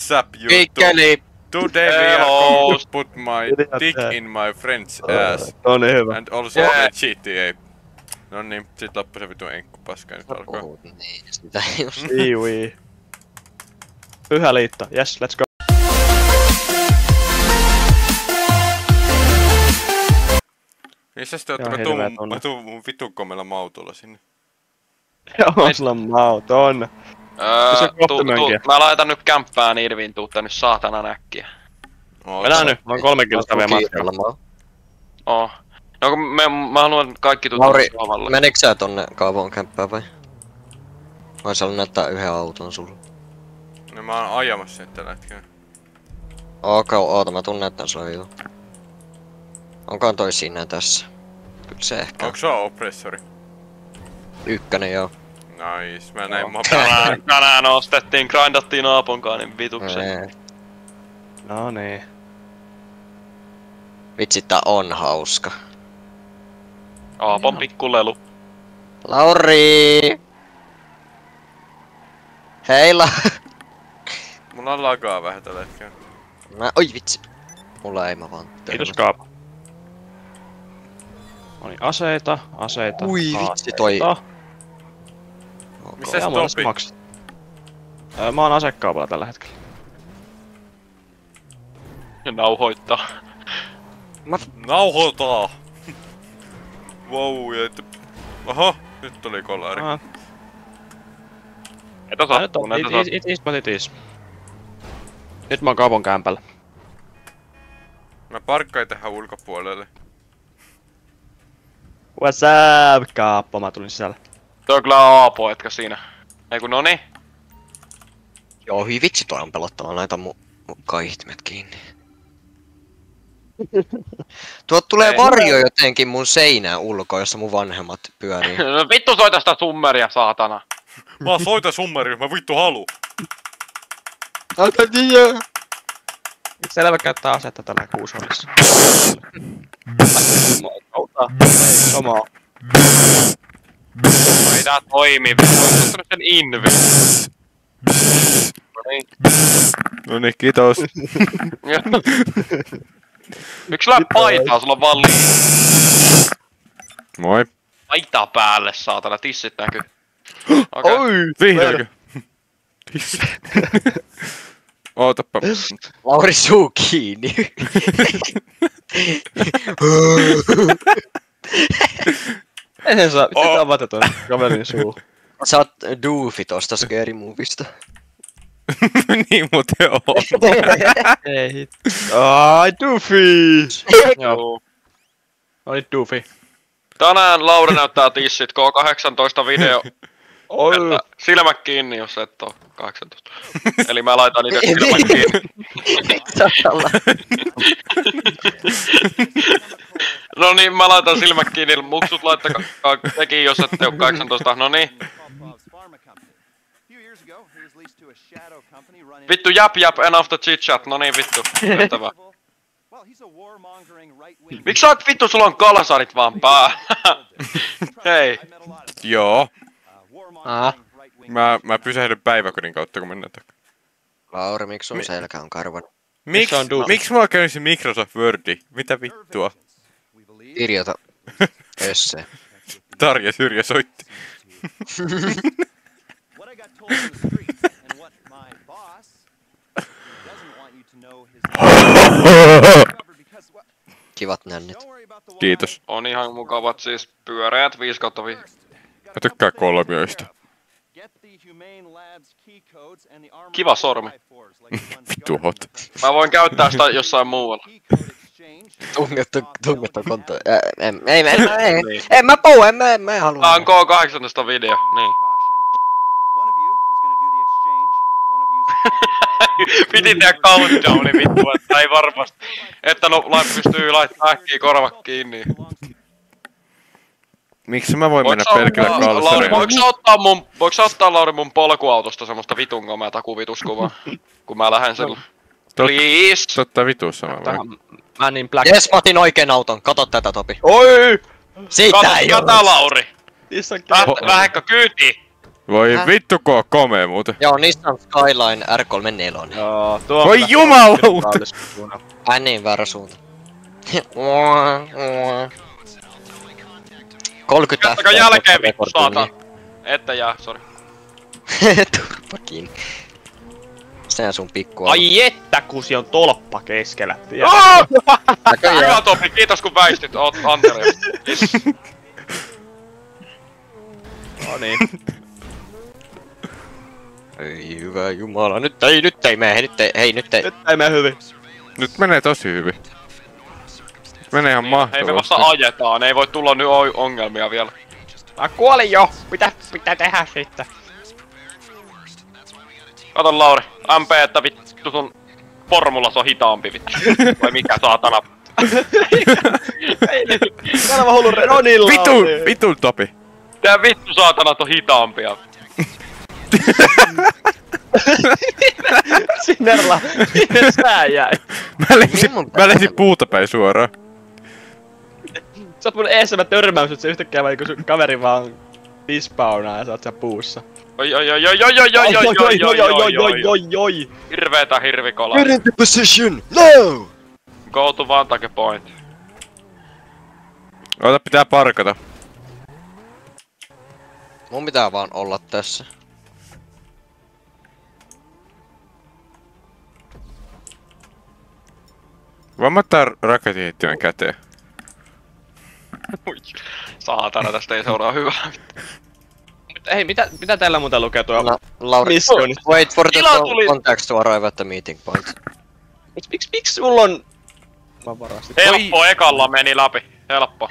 What's up, YouTube? Kikkeli! Today we are going to put my dick in my friend's ass. No niin hyvä. And also GTA. No niin, sit loppu se vitun enkku paska nyt alkaa. Niin, sitä just. Iwi. Pyhä liitto. Yes, let's go. Missä te ootte? Mä tuun mun vitun komella mautolla sinne. Joo, sulla on mauton. Mä laitan nyt kämppään Irvin, tuutta nyt saatana näkkiä. Mennään nyt, mä oon 3 kilsaa vielä matkalla. Oh. No kun mä haluan kaikki tuttua Lauri, menikö sä tonne Kaavoon kämppään vai? Vai sä näyttää yhden auton sulla? No mä oon ajamassa sen tällä hetkellä. Oota mä tuun näyttää sulle joo. Onkohan toi siinä tässä? Kyllä se ehkä. Onko se oppressori? Ykkönen joo. Nice, mä näin Tänään ostettiin, grindattiin Aaponkaan niin vitukseen. No niin. Vitsi, tää on hauska. Aapon pikkulelu. Lauri! Heila! Mulla on lagaa vähän tällä hetkellä. Oi vitsi. Mulla ei mä vaan Kiitos Kaapo. Noniin, aseita. Ui vitsi toi. Missä Topi? Mä oon asekaupalla tällä hetkellä. Ja nauhoittaa. Nauhoitaa! Wow, ja että... Oho, nyt tuli kolari. Etä sattuu, It is. Nyt mä oon kaupon kämpällä. Mä parkkain tähän ulkopuolelle. What's up, Kaappo? Mä tulin sisälle. Toi on kyllä Aapo, etkä siinä. Eiku noni. Joo, hyi vitsi toi on pelottava, laita mun kaihtimet kiinni. Tuot tulee varjo jotenkin mun seinään ulkoa, jossa mun vanhemmat pyörii. No vittu soita sitä summeria, saatana. Mä soita summeria, mä vittu halu. Selvä käyttää asetta tällä kuusolissa. Samaa. Ei tää toimi, vittu. Onko ottanut sen invi? Noniin, kiitos. Miksi sulla paitaa? Sulla on vaan Moi. paita päälle, saatana. Tissit näkyy. Oi! Vihdoinkin. Tissit. Ootappa. Lauri suu kiinni. Eihän saa, mitä avata ton kaverin suu. Sä oot Doofy tosta Scary Movista. Niin muuten on. Ei hit. Ai, Doofy! Joo. Oli Doofy. Tänään Lauri näyttää tissit K18 video. Että silmät kiinni, jos et oo 18. Eli mä laitan niitä silmät kiinni. No niin, mä laitan silmät kiinni. Muksut laittakaa tekin, jos ette oo 18. No niin. Vittu jap, enough the chit chat. No niin vittu. Tehtävä. Miksi sä oot vittu, sulla on kalsarit vaan päällä? Hei. Joo. Mä pysähdyn päiväkodin kautta, kun mennään takaa. Lauri, miksi sun selkä on karvan? Miksi mulla käy se Microsoft Wordi? Mitä vittua? Kirjoita esse. Tarja Syrjä soitti. Kivat nännit. Kiitos. On ihan mukavat siis pyöreät 5/5. Mä tykkään kolmioista. Kiva sormi. Vittu hot. Mä voin käyttää sitä jossain muualla. Tungettu konto. En mä puhu, en mä halua. Tää on K18 video, niin. Piti tehdä countdowni vittu, että ei varmasti. Että no pystyy laittaa äkkiä korvat kiinni. Miksi mä voin mennä pelkillä kalsarilla? Voiko sä ottaa Lauri mun polkuautosta semmoista vitun komeata kuvituskuvaa? Kun mä lähden sillä. Please! Totta vitussa mä vai? Mä niin black. Jes, mä otin oikeen auton. Kato tätä, Topi. Oi! Siitä ei oo. Kato Lauri! Vähäkö kyyti! Voi vittu kun on komea muuten. Joo, Nissan Skyline R34. Joo, tuo Voi jumalauta! Ai niin, väärä suunta. 30 Jättäkää jälkeen vittu saatan. Ette jää, sori. Turpa kiinni. Sehän sun pikku. Ai että, kun siellä on tolppa keskellä. Hyvä Topi, kiitos kun väistit, oot Anteri. No niin. Ei hyvä jumala, nyt ei mene, nyt ei. Nyt ei mene hyvin. Nyt menee tosi hyvin. Nyt menee ihan mahtavasti. Hei me vasta ajetaan, ei voi tulla nyt ongelmia vielä. Mä kuolin jo! Pitää tehdä sitten. Kato Lauri, MP, että vittu sun formulas on hitaampi vittu. Vai mikä saatana. Täällä mä hullu Ronilla. Vitu Topi. Tää vittu saatanat on hitaampia. Sinne sää jäi. Mä lensin puuta päin suoraan. Sä oot mun eessä, mä törmäys, että se yhtäkkiä vai kun sun kaveri vaan dispawnaa ja sä oot siellä puussa. Oi. Hirveetä hirvikolaa. Get into position! No! Go to Vantage point. Ota pitää parkata. Mun pitää vaan olla tässä. Voin mä ottaa raketihittimen käteen. Saatana, tästä ei seuraa hyvää. Hei, mitä täällä muuten lukee tuo Lauri, missionista? wait for the tuli. contacts to arrive at the meeting point. Miksi sulla on... Mä varastin. Helppo, ekalla meni läpi. Helppo.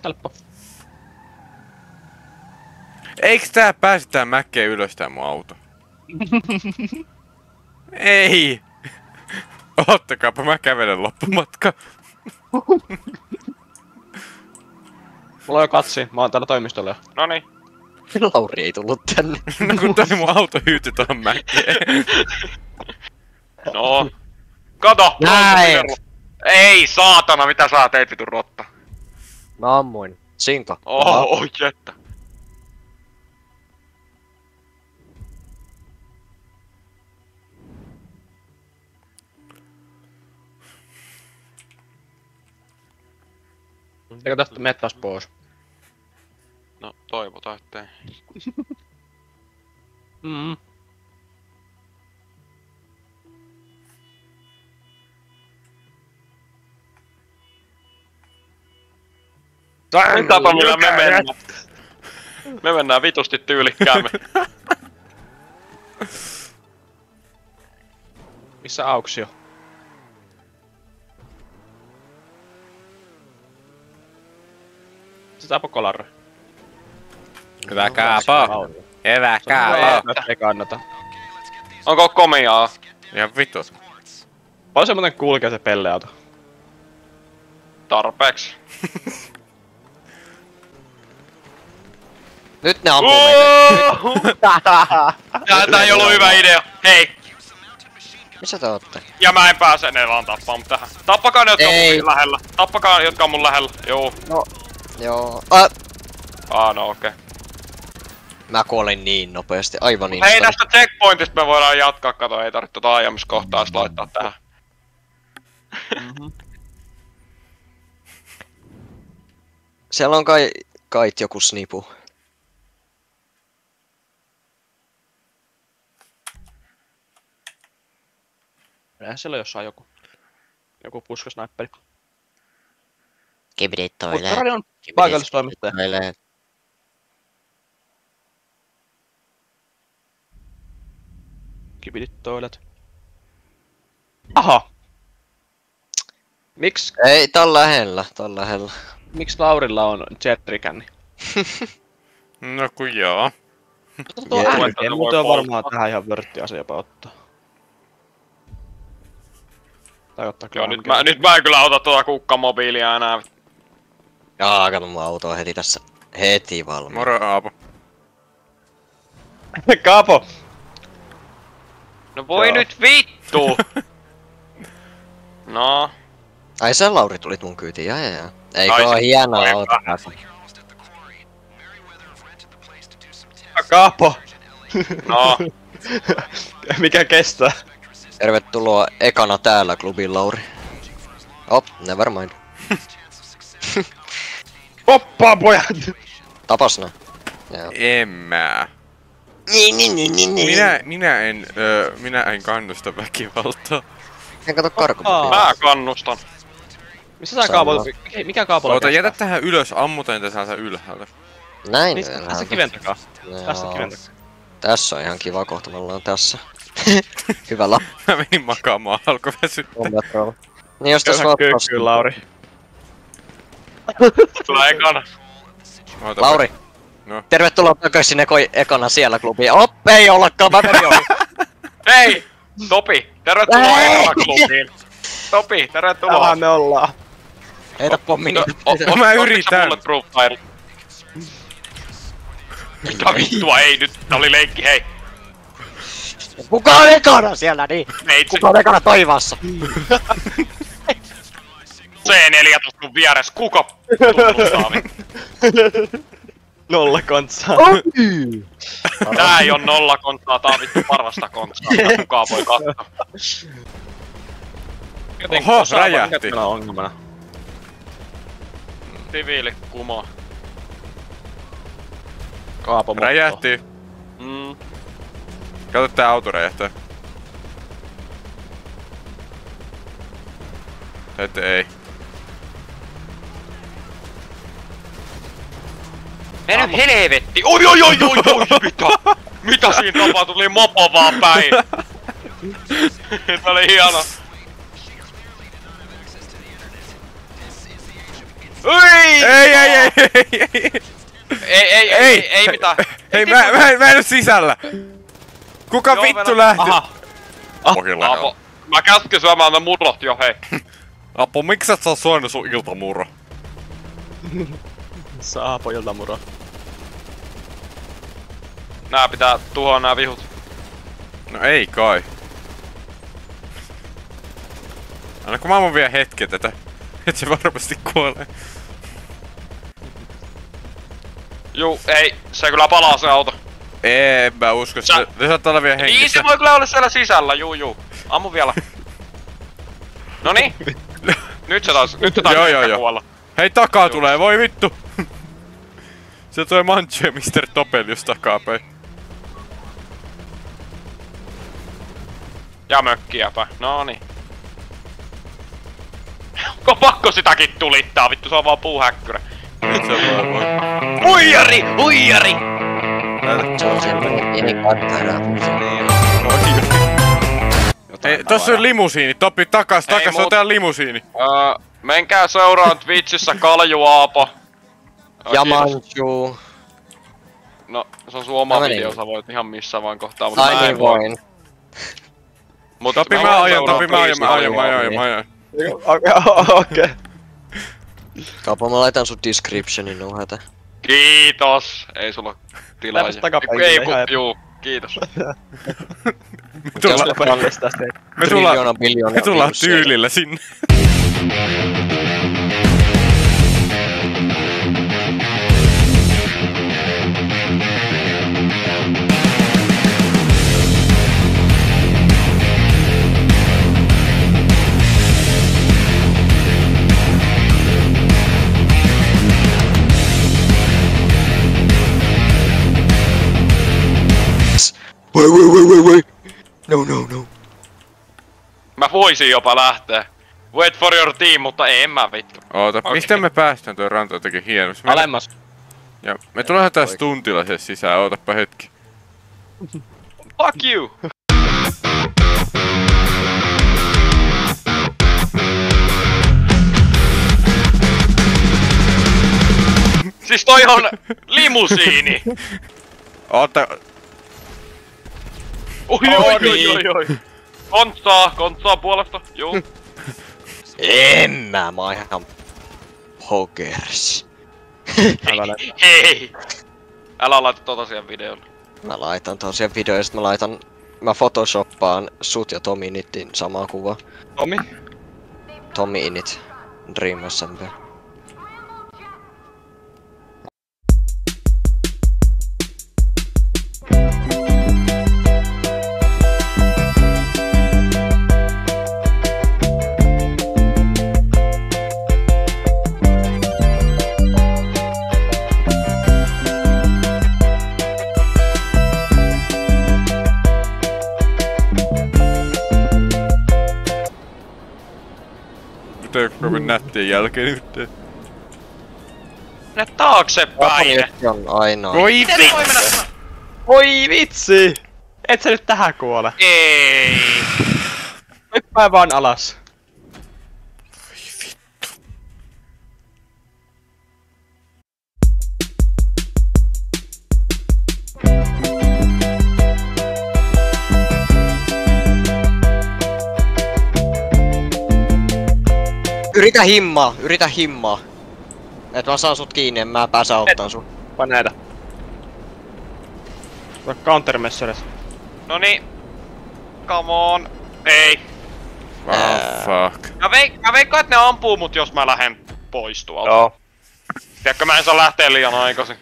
Helppo. Eiks tää pääse tää mäkkeen ylös tää mun auto? Ei! Ottakaapa, mä kävelen loppumatka. Mulla on jo katsi, mä oon täällä toimistolla jo. Noniin. Lauri ei tullut tänne. No kun toi mun auto hyytyi tuohon mäkkeen. No. Kato! Näin! Ei saatana, mitä sä teit vitu rotta? Mä ammuin. Sinko. Oh, jettä. Eikö tästä mettäs pois? No, toivotaan ettei. Tämä tapa millä me mennään. Me mennään vitusti tyylikkäämme. Missä auksio? Se tapa kolarre. Hyvä kaapo. Hyvä kaapo. Ei kannata. Onko komiaa? Ihan vitus. Paljon se muuten kulkee se pelleauto? Tarpeeksi. Nyt ne ampuu meitä. Tää ei ollut hyvä idea. Hei! Missä te ootte? Ja mä en pääse enää tappaa mut tähän. Tappakaa ne, jotka on mun lähellä. Tappakaa jotka on mun lähellä. Joo. No. Joo. No okei. Mä kuolin niin nopeasti, aivan niin. Hei, tästä checkpointista me voidaan jatkaa, kato, ei tarvitse tota aiemmiskohtaa edes laittaa tähän. Siellä on kait joku snipu. Eihän siellä jossain joku puskasnaipperi. Give it toilet. Radion paikallistoimittaja. Kibidit-toilet. Aha! Ei, tää on lähellä, Miksi Laurilla on jerrycanni? No kun joo. Tuo äänteen, muuten on varmaan tähän ihan vörtti asia jopa ottaa. Tai ottaa kyllä. Joo, nyt mä en kyllä ota tuota kukkamobiilia enää. Jaa, kato mun auto on heti tässä. Heti valmiin. Moro Aapo. Kaapo! No voi nyt vittu! No. Ai sä Lauri tulit mun kyytiin, jaa. Eikö oo hienoa auto? Kaapo! No. Mikä kestää? Tervetuloa ekana täällä klubin Lauri. Never mind. Hoppaa pojat! Tapasna. Joo. En mä. Minä en kannusta väkivaltaa. En kato karkupapia. Mä kannustan. Missä sä kaapolo? Mikä kaapolo Oota, kestää? jätä tähän ylös, ammutaan tässä ylhäällä. Näin Missä? ylhäältä. Tässä kiven takaa. Tässä kiven takaa. Tässä on ihan kiva kohta, me ollaan tässä. Hyvä la. Mä menin makaamaan, alkoi väsyttää. Niin jos tässä Köyhä vaan kyykkyyn, Lauri. Tulee ekana. Oota, Lauri. No. Tervetuloa takaisin ekana siellä klubiin. Ei ollakaan, mä menin ohi. Hei! Topi, tervetuloa ekana klubiin. Topi, tervetuloa. Tähän me ollaan. Heitä pommi No, niitä. Mä yritän. Bulletproof fire. Mitä vittua, ei nyt, tää oli leikki, hei. Kuka on ekana siellä niin? Neitsi, Kuka on ekana toivassa? C14 mun vieressä, kuka tunnustaa vittu? Nolla kontsaa. Tää ei oo nolla kontsaa, tää on vittu parasta kontsaa, mitä kukaan voi katsoa. Oho, räjähti. Mikä on ongelmana? Siviili, kumo. Kaapo motto. Räjähti. Kato, tää auto räjähtää. Ei. Mene helvetti! Oi, mitä siinä tapahtui? Tuli mopo vaan päin. Tää oli hieno. Ei mitään. Hei, mä en oo sisällä. Kuka Joo, vittu lähti? Aha. Aapo, mä käsken syömään ne murrot jo, hei. Apo, miksi sä saa syönyt sun iltamurro? Saa pojilta muro. Nää pitää tuhoa nää vihut. No ei kai. Anna kun mä ammun vielä hetken tätä. Et se varmasti kuolee. Juu, ei, se kyllä palaa se auto. En mä usko, se saattaa olla vielä Niin hengissä. se voi kyllä olla siellä sisällä, juu. Ammu vielä. Noniin. Nyt se taisi Joo. kuolla. Hei, takaa tulee, voi vittu! Se tulee Manche Mr. Topelius takapäin. Ja mökkiäpä, noniin. Onko pakko sitäkin tulittaa, vittu se on vaan puuhäkkyrä. Nyt se vaan voi. Huijari! Se on semmonen pieni kattara. Hei, tossa on limusiini, Topi, takas, on tää limusiini. Menkää seuraan Twitchissä Kalju Aapo. Ja Kiitos. Manchu. No, se on sun oma Mä video, menin. sä voit ihan missä vaan kohtaa, mutta Ai mä niin en voi. voin. Mut Topi, mä ajan. Okei. Kaupa mä laitan sun descriptionin nuhata. Kiitos! Ei sulla tilaa. Läpäs takapäin, Ei, ihan- juu, kiitos. Me tullaan tyylillä sinne. Wait. No. Mä voisin jopa lähteä. Wait for your team, mutta en mä vittu. Oota, Okei. mistä me päästään tuo ranta jotenkin hienosti? Alemmas. Ja me tullaan taas tuntilla se sisään, ootapa hetki. Fuck you! Siis toi on limusiini! Oota, Oi. Kontsaa puolesta, juu. En mä oon ihan pokers. Hei! Älä laita tota siihen videolle. Mä laitan tosiaan videoja, sit mä photoshoppaan sut ja Tommy Initin samaa kuvaa. Tomi? Tommy Init, Dream SMP. tee kovin nättien jälkeen nyt. Mene taaksepäin! On ainoa. Voi vittu! Oi vitsi! Et sä nyt tähän kuole. Ei! Hyppää vaan alas. Yritä himmaa. Et mä saan sut kiinni, en mä pääse auttaan sun. Vai näitä. Countermeasures. Noni. Come on. Ei. Fuck. Mä veikkaan, että ne ampuu mut jos mä lähden pois tuolta. Joo. Tiedätkö, mä en saa lähteä liian aikaisin.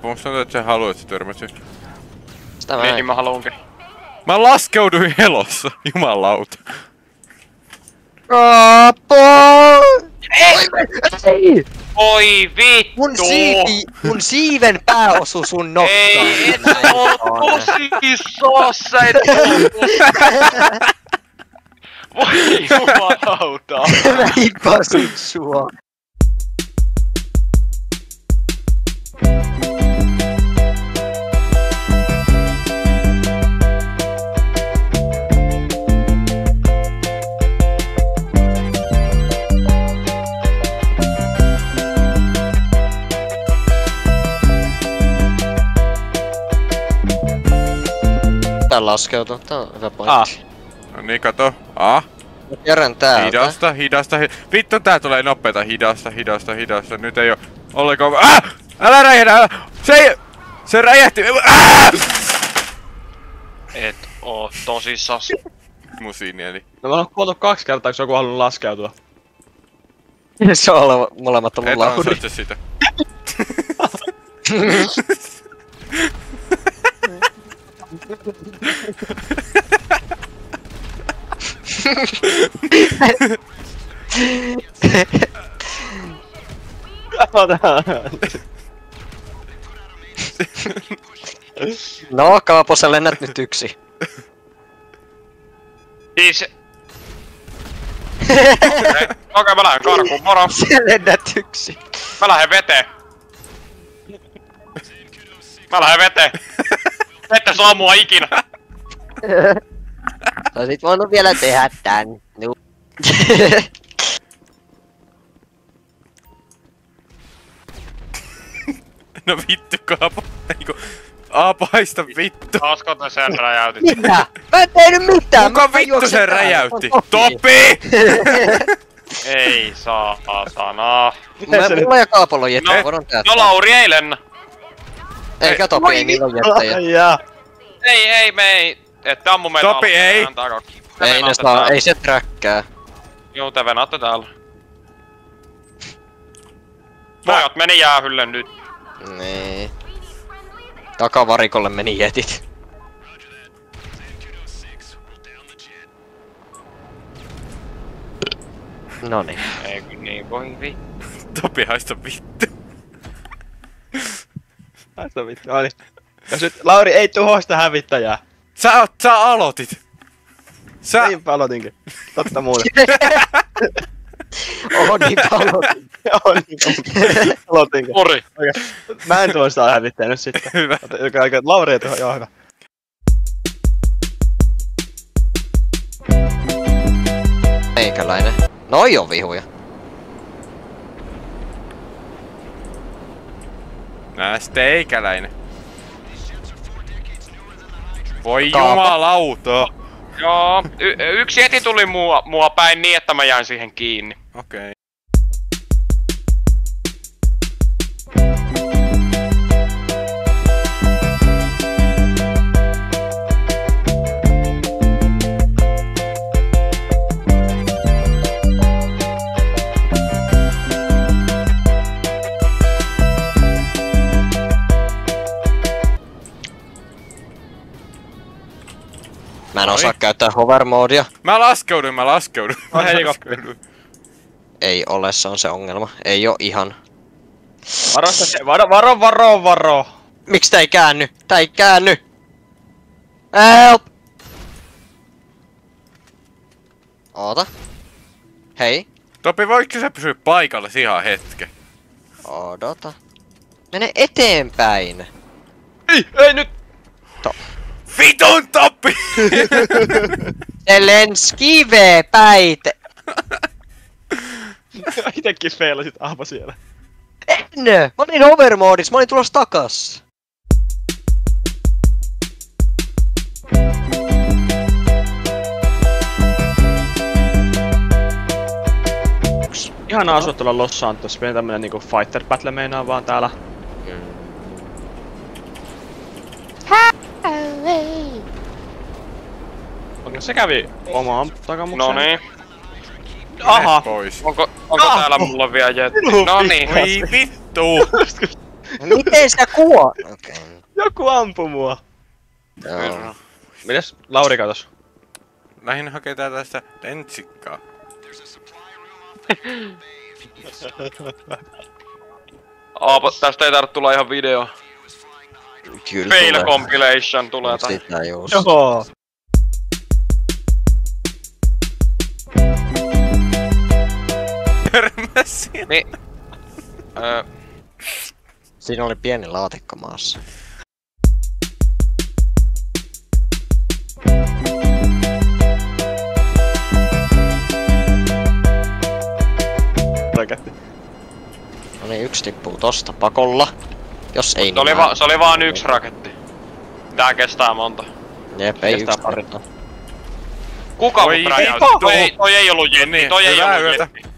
Musta tuntuu, että sä haluat, että sä törmäsit. Sitä mä Niin mä haluunkin. Mä laskeuduin helossa, jumalauta. Ei! Oi vittu! Mun siiven pää osui sun nokkaan. Ei, et oo tosissas, sä et Voi jumalauta! Mä hippasin sua. Tää laskeutuu, tää on hyvä pointti. No niin, kato. Kerran täältä. Hidasta. Vittu, tää tulee nopeeta. Hidasta. Nyt ei oo ollenkaan. Älä räjähdä, älä! Se räjähti! Et oo tosissas. Musiinieli. No mä oon kuoltu 2 kertaa, jos joku halunnut laskeutua. Se on molemmat ollut Et lauri. ansaitse sitä. No, Kaapo, sä lennät nyt yksi. Siis... Okei, mä lähden karkuun, moro! Sä lennät yksi. Mä lähden veteen! Ette saa mua ikinä! Saisit voinut vielä tehdä tän. No. No vittu, Kaapo. Eiku... Aapo, haista vittu. Oisko te sen räjäytit? Mitä? Mä en tehnyt mitään! Kuka vittu sen räjäytti? Topi! Ei saatana. Mulla ja Kaapolla on jettä, voidaan tehdä. No Lauri ei lennä. Eikä Topi, ei niillä on jettejä. Ei, me ei. Ette ammu meitä Topi, ei. Ei ne saa, ei se träkkää. Joo, te venaatte täällä. Pojat meni jäähylle nyt. Niin. Takavarikolle meni jetit. Noniin. Ei kun niin voi vittu. Topi, haista vittu. Haista vittu, oli. Jos nyt Lauri ei tuhoa sitä hävittäjää. Sä aloitit. Niinpä aloitinkin. Totta muuta. Aloitinkin. Pori. Okei. Mä en tuo sitä hävittäjää nyt sitten. Hyvä. Lauri ei tuho, joo hyvä. Meikäläinen. Noi on vihuja. Nää steikäläinen. Voi jumalauta. Joo, yksi eti tuli mua päin niin, että mä jäin siihen kiinni. Okei. osaa käyttää hover-moodia. Mä laskeudun. On helikopteri. Ei ole, se on se ongelma. Ei oo ihan. Varosta se, varo! Miksi tää ei käänny? Tää ei käänny! Help! Oota. Hei. Topi, voitko sä pysyä paikalla ihan hetken? Odota. Mene eteenpäin. Ei nyt! Vitun Topi! Se lens kivee päite. Itekin feilasit ahma siellä. En! Mä olin hover-moodissa, mä olin tulossa takas. Ihanaa asua tuolla Los Santos, pieni tämmönen niinku fighter battle meinaa vaan täällä. Onko se kävi omaan takamukseen? Noniin. Aha! Pois. Onko täällä mulla vielä jetti? Noniin. Voi vittu! Miten sä kuo? Okei. Joku ampui mua. Joo. Mites Lauri katos? Lähinnä hakee tästä lentsikkaa. Aapo, tästä ei tarvitse tulla ihan video. Kyllä Fail tulee. compilation tulee tän. Sitä just. Joo. Törmäsin. Niin. Siinä oli pieni laatikko maassa. Raketti. No niin, yksi tippuu tosta pakolla. Jos ei niin Se oli vaan yksi raketti. Tää kestää monta. Jep, ei Kestää yksi pari. tippuu. Kuka Voi mut räjäytti? vittu! Toi ei ollut jetti, toi ei Hyvää ollut yötä. jetti.